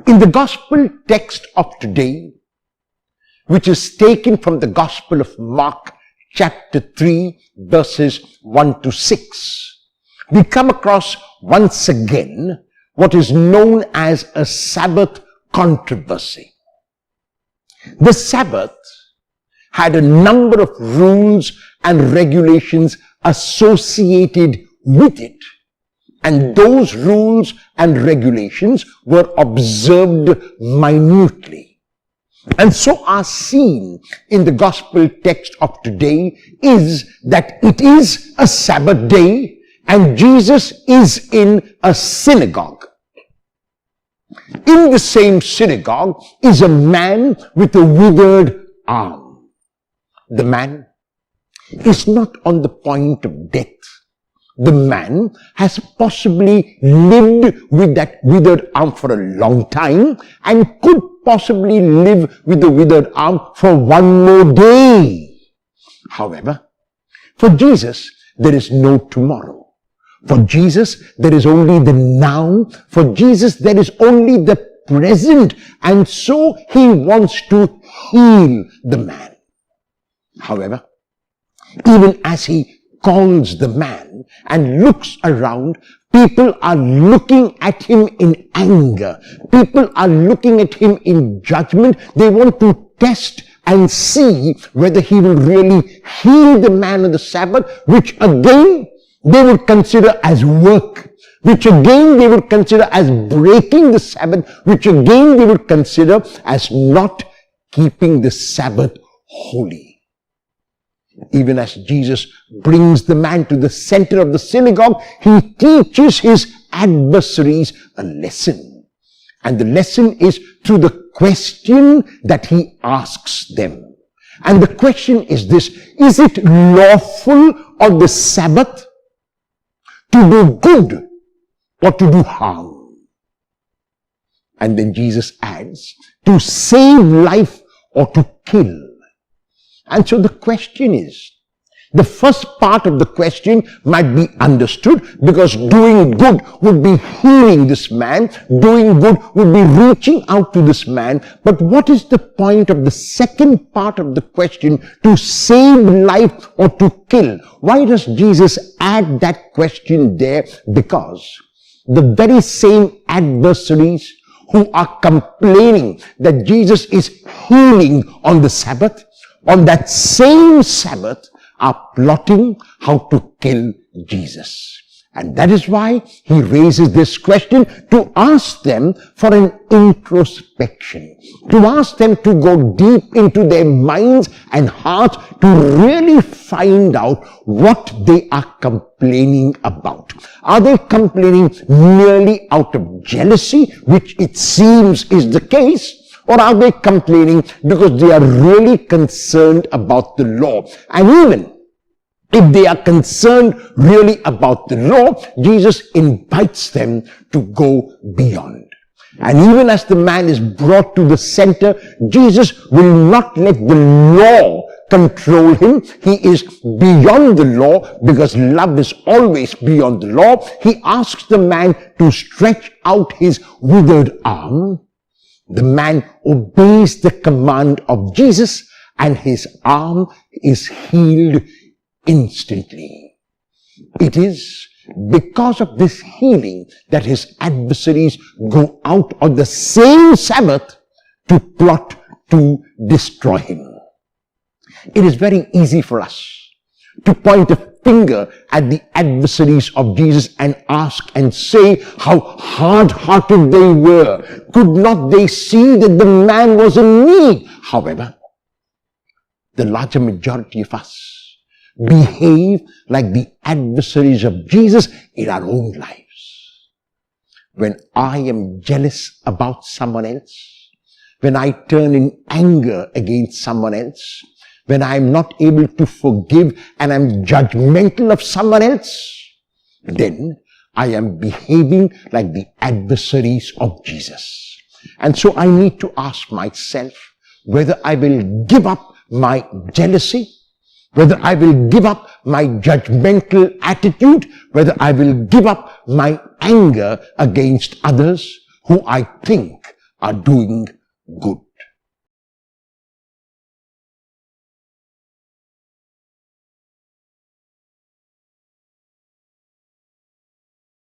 In the gospel text of today, which is taken from the Gospel of Mark, chapter 3, verses 1 to 6, we come across once again what is known as a Sabbath controversy. The Sabbath had a number of rules and regulations associated with it, and those rules and regulations were observed minutely. And so our scene in the gospel text of today is that it is a Sabbath day and Jesus is in a synagogue. In the same synagogue is a man with a withered arm. The man is not on the point of death. The man has possibly lived with that withered arm for a long time and could possibly live with the withered arm for one more day. However, for Jesus, there is no tomorrow. For Jesus, there is only the now. For Jesus, there is only the present. And so he wants to heal the man. However, even as he calls the man and looks around, people are looking at him in anger. People are looking at him in judgment. They want to test and see whether he will really heal the man on the Sabbath, which again they would consider as work, which again they would consider as breaking the Sabbath, which again they would consider as not keeping the Sabbath holy. Even as Jesus brings the man to the center of the synagogue, he teaches his adversaries a lesson. And the lesson is through the question that he asks them. And the question is this: is it lawful on the Sabbath to do good or to do harm? And then Jesus adds, to save life or to kill. And so the question is, the first part of the question might be understood because doing good would be healing this man, doing good would be reaching out to this man. But what is the point of the second part of the question, to save life or to kill? Why does Jesus add that question there? Because the very same adversaries who are complaining that Jesus is healing on the Sabbath, on that same Sabbath, are plotting how to kill Jesus. And that is why he raises this question to ask them for an introspection, to ask them to go deep into their minds and hearts to really find out what they are complaining about. Are they complaining merely out of jealousy, which it seems is the case? Or are they complaining because they are really concerned about the law? And even if they are concerned really about the law, Jesus invites them to go beyond. And even as the man is brought to the center, Jesus will not let the law control him. He is beyond the law because love is always beyond the law. He asks the man to stretch out his withered arm. The man obeys the command of Jesus and his arm is healed instantly. It is because of this healing that his adversaries go out on the same Sabbath to plot to destroy him. It is very easy for us to point a finger at the adversaries of Jesus and ask and say how hard-hearted they were. Could not they see that the man was in need? However, the larger majority of us behave like the adversaries of Jesus in our own lives. When I am jealous about someone else, when I turn in anger against someone else, when I am not able to forgive and I am judgmental of someone else, then I am behaving like the adversaries of Jesus. And so I need to ask myself whether I will give up my jealousy, whether I will give up my judgmental attitude, whether I will give up my anger against others who I think are doing good.